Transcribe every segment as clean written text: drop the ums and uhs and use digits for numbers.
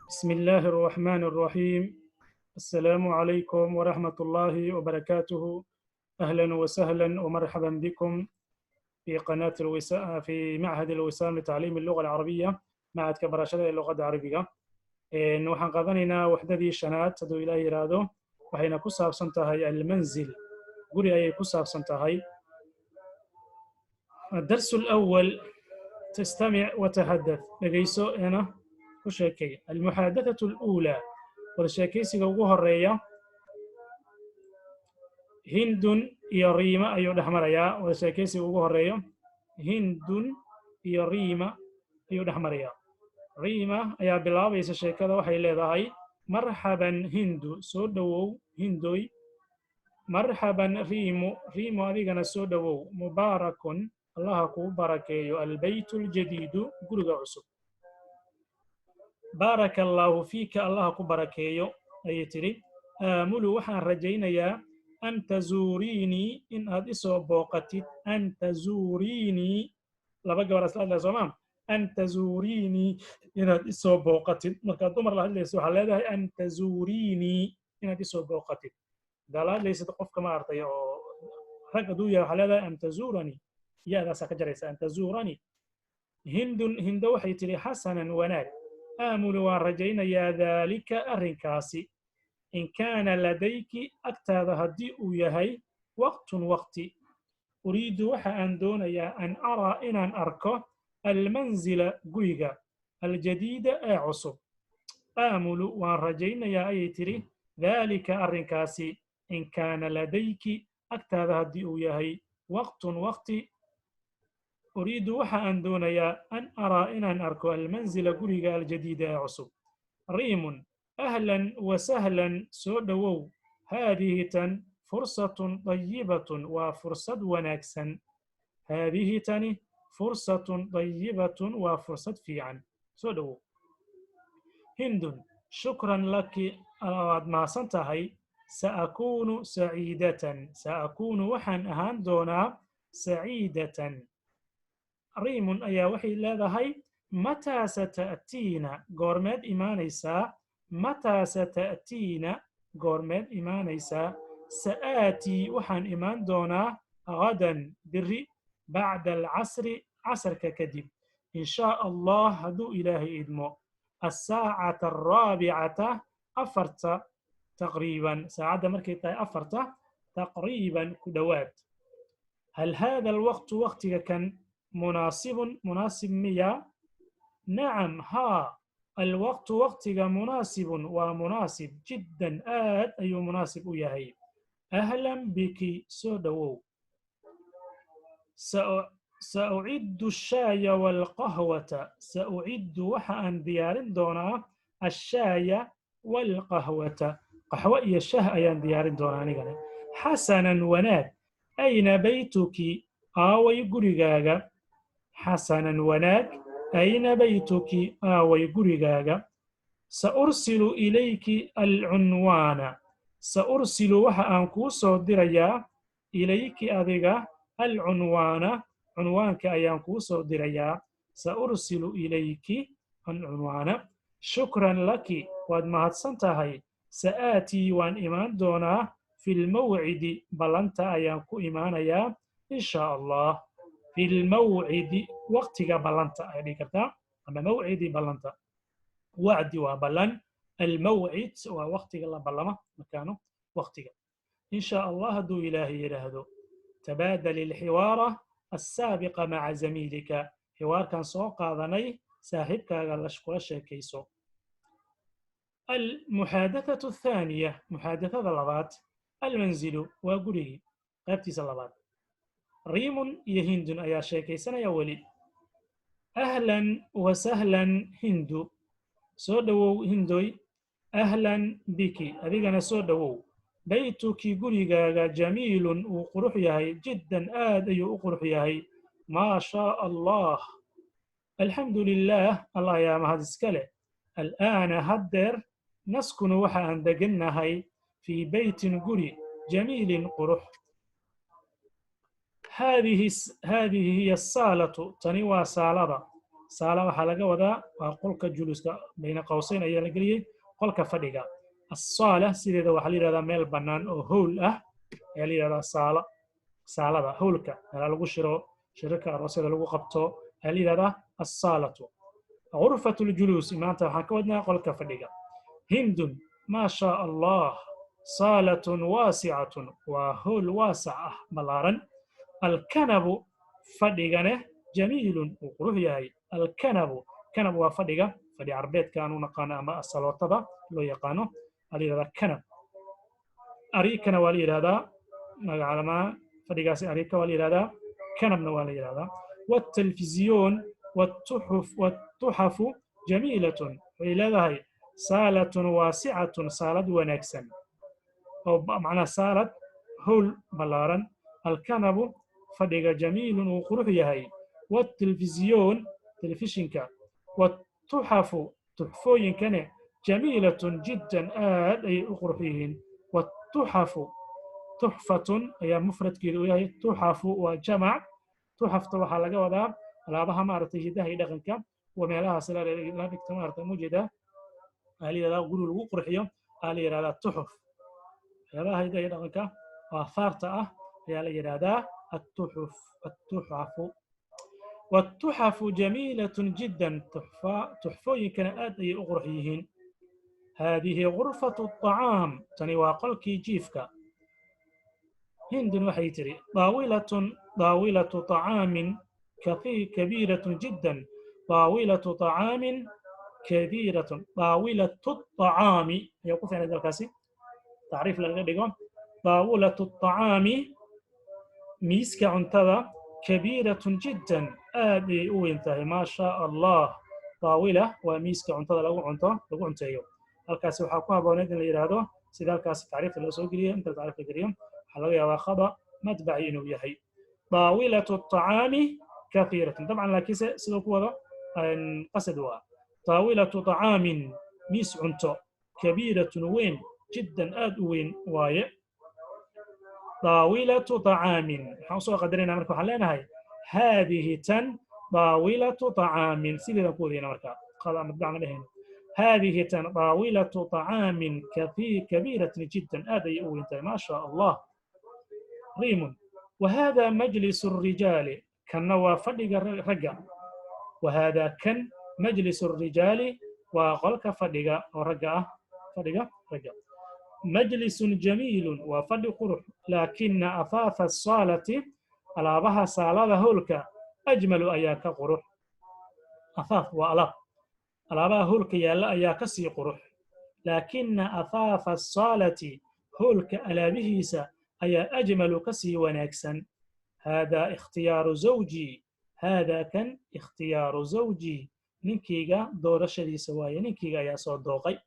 بسم الله الرحمن الرحيم. السلام عليكم ورحمة الله وبركاته. أهلا وسهلا ومرحبا بكم في قناة في معهد الوسام لتعليم اللغة العربية، معهد كبرشة اللغة العربية. waxaan qaadanaynaa waxdadii shanaad hadduu ilaahay yiraahdo, waxayna ku saabsan tahay almanzil, guri ayay ku saabsan tahay. الدرس الأول تستمع وتحدث dhegayso ina ku sheekay. المحادثة الأولى والشيكيسيga ugu horeeya hindun iyo riima ayuu dhexmarayaa. والشيكيسيga ugu horeeyo hindun iyo riima ayuu dhexmarayaa. riima ayaa bilaabaysa sheekada, waxay leedahay marxaban hindu, soo dhawow hindoy. marxaban riimu, riimu adigana soo dhawow. mubaarakun, allaha kuu barakeeyo. albaytu ljadiidu, guriga cusub. baaraka allaahu fiika, allaha ku barakeeyo ayay tidhi. aamulu, waxaan rajaynayaa an tazuuriinii, in aad isoo booqatid. an tazuuriinii, laba gabar isla hadlaya soomaa. an tazuuriinii, inaad isoo booqatid. markaad dumar la hadlaysa waxaa leedahay an tazuuriinii, inaad isoo booqatid. hadaa la hadlaysid qofka ma artay oo rag hadduu yahay waxaa leedahay an tazuuranii, yaadaasaa ka jaraysa an tazuuranii. hindun, hindo waxay tidhi xasanan, wanaag. aamulu, waan rajaynayaa daalika, arrinkaasi. in kaana ladayki, agtaada haddii uu yahay waqtun waqti. uriidu, waxa aan doonayaa an araa, inaan arko almanzila, guriga aljadiida ee cusub. aamulu, waan rajaynayaa ayay tidhi daalika, arrinkaasi. in kaana ladayki, agtaada haddii uu yahay waqtun waqti. uriidu, waxa aan doonayaa an araa, inaan arko almanzila, guriga aljadiida ee cusub. riimun, ahlan wasahlan, soo dhowow. haadihi tan fursatun dayibatun, waa fursad wanaagsan. haadihi tani fursatun dayibatun, waa fursad fiican, soo dhowow. hindun, shukran laki, waad mahadsan tahay. saakuunu saciidatan, saakuunu, waxaan ahaan doonaa saciidatan. riimun ayaa waxay leedahay mataa sata'tiina, goormeed imaanaysaa. mataa sata'tiina, goormeed imaanaysaa. sa'aatii, waxaan imaan doonaa gadan, biri. bacda alcasri, casarka kadib. in shaa allah, hadduu ilaahay idmo. asaacata araabicata, afarta taqriiban, saacadda markay tahay afarta taqriiban, ku dhowaad. hal haada alwaqtu, waqtiga kan munaasibun, munaasib miya. nacam, haa. alwaqtu, waqtiga munaasibun, waa munaasib. jiddan, aad ayuu munaasib u yahay. ahlan biki, soo dhowow. sauciddu ashaaya waalqahwata, sauciddu, waxa aan diyaarin doonaa ashaaya waalqahwata, qaxwo iyo shah ayaan diyaarin doonaa anigana. xasanan, wanaag. ayna baytuki, aaway gurigaaga. xasanan, wanaag. ayna baytuki, aaway gurigaaga. saursilu ilayki alcunwaana, saursilu, waxa aan kuu soo dirayaa. ilayki, adiga. alcunwaana, cunwaanka ayaan kuu soo dirayaa. saursilu ilayki alcunwaana. shukran laki, waad mahadsan tahay. sa'aatii, waan imaan doonaa. fi lmawcidi, ballanta ayaan ku imaanayaa in shaa allah. fi lmawcidi, waqtiga ballanta ay dhihi kartaa, ama mawcidi, ballanta. wacdi waa ballan, almawcid waa waqtiga la ballamo, makaano waqtiga. in shaa allah, hadduu ilaahay yidhaahdo. tabaadal ilxiwaara assaabiqa maca zamiilika, xiwaarkan soo qaadanay saaxiibkaaga kula sheekayso. المحادثة الثانية، محادثة لبات. المنزل وقريه، قابتيس لبات. ريم يهند أيا شيكي سنة يا ولي. أهلا وسهلا هندو، سودو هندوي. أهلا بك، أبيغنا سودو. بيتك قريغا جميل وقرح يهي، جدا آدي وقرح يهي، ما شاء الله. الحمد لله، الله يا مهد اسكاله. الآن هدر نسكن وحا أندقنهي في بيت قري جميل قرح. هذه هي الصالة، تنوى صالة. saala waxaa laga wadaa waa qolka juluuska bayna qowsayn ayaa la geliyey qolka fadhiga الصالة سيدة وحلي هذا ميل بنان أو هول يلي هذا صالة صالة هولك هذا لو شركة الرسول لو قبطه يلي هذا الصالة غرفة الجلوس ما أنت حكودنا قولك فديقة هند ما شاء الله صالة واسعة وهول واسعة ملارا الكنب فديقة جميل وقروه يهي الكنب كنب وفديقة فدي عربيت كانوا نقانا أما الصلاة لو يقانو علي هذا كنب أريكنا ولي هذا على ما فديقاسي أريكا ولي هذا كنب ولي هذا والتلفزيون والتحف جميلة وإلى هاي صالة واسعة صالة ونكسن أو معنى صالة هول بلارا الكنب فديقا جميل وقروح هاي والتلفزيون تلفزيونكا والتحف تحفوين كان جميلة جدا أي أقرحيهن والتحف تحفة هي مفرد كده وهي تحف وجمع تحف طبعا على جواب على بعضها مارته ده هي دقنك ومالها سلا لا بكتمارة موجودة علي هذا قولوا الأقرحية علي هذا التحف هذا هي ده دقنك وثارته هي علي هذا التحف والتحف جميلة جدا تحفوين كان أي أقرحيهن هذه غرفة الطعام تنواقلك جيفك هند وحيتري طاولة طعام كبيرة جدا طاولة طعام كبيرة طاولة الطعام يوقف يعني ذلك تعريف للغة طاولة الطعام ميسك عنتظى كبيرة جدا آدي وينتهي ما شاء الله طاولة وميسك عنتظى لو عنتهي halkaasi waxaa ku habooneed in la yiraahdo sida halkaasi taariikhda loo soo geliyay inta taariikhda geliyo waxa laga yaabaa khada madbaci inuu yahay طاولة الطعام كثيرة طبعا لكن sidoo ku wada qasad waa طاولة طعام miis cunto كبيرة وين جدا aad u weyn waaye طاولة طعام waxaan soo qadarayna marka waxaan leenahay هذه tan طاولة طعام sidoo ku wadayna marka qada madbacna dheheen هذه طاولة طعام كبيرة جدا هذا أنت ما شاء الله ريم وهذا مجلس الرجال كان وفدق رجع وهذا كان مجلس الرجال وغلق فدق ورجع رجع مجلس جميل وفدق قرح لكن أثاث الصالة على بها صالة هولك أجمل أياك قرح أثاث وألق alaabaha hoolka yaalla ayaa ka sii qurux laakina athaafa asaalati hoolka alaabihiisa ayaa ajmalu ka sii wanaagsan haadaa ikhtiyaaru zawji haadaa kan ikhtiyaaru zawji ninkayga doorashadiisa waaye ninkayga ayaa soo dooqay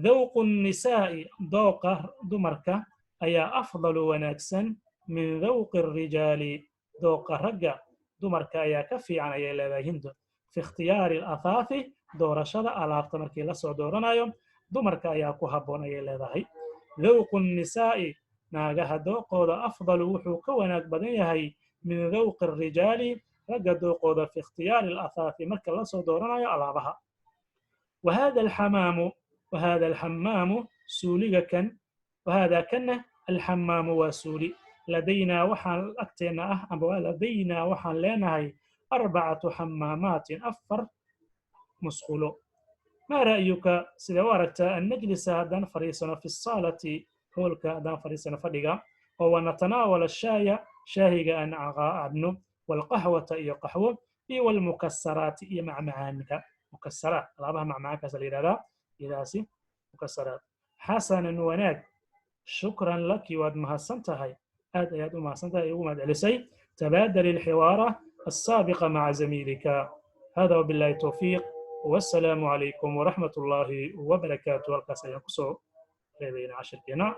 dhawqu nnisaa'i dooqa dumarka ayaa afdalu wanaagsan min dhawqi الrijaali dooqa ragga dumarka ayaa ka fiican ayay leedahay hindu في اختيار الأثاث دورشة على مركي لسو دورنايو دمركا ياكو هبون أي لذهي ذوق النساء ناقها دوقود أفضل وحوك وناك بدنيهي من ذوق الرجال رقا دوقود في اختيار الأثاث مركي لسو دورنايو على بها وهذا الحمام سولي كان وهذا كان الحمام وسولي لدينا وحن أكتنا لدينا وحن لناهي 4 حمامات أفر مسخولو ما رأيك سيدا واركتا أن نجلس دان فريسنا في الصالة هولك دان فريسنا فدقا ونتناول الشاي شاهيغا أن عدنو والقهوة إيا قهوة إيا والمكسرات إيا مع معانك مكسرات الأبها مع معانك سليلا إذا سي مكسرات حسنا وناك شكرا لك واد مهسنتهاي هذا ياد مهسنتهاي ومد علسي تبادل الحوار السابق مع زميلك هذا وبالله التوفيق والسلام عليكم ورحمة الله وبركاته. القصة ينقصوا لدينا 10 كنا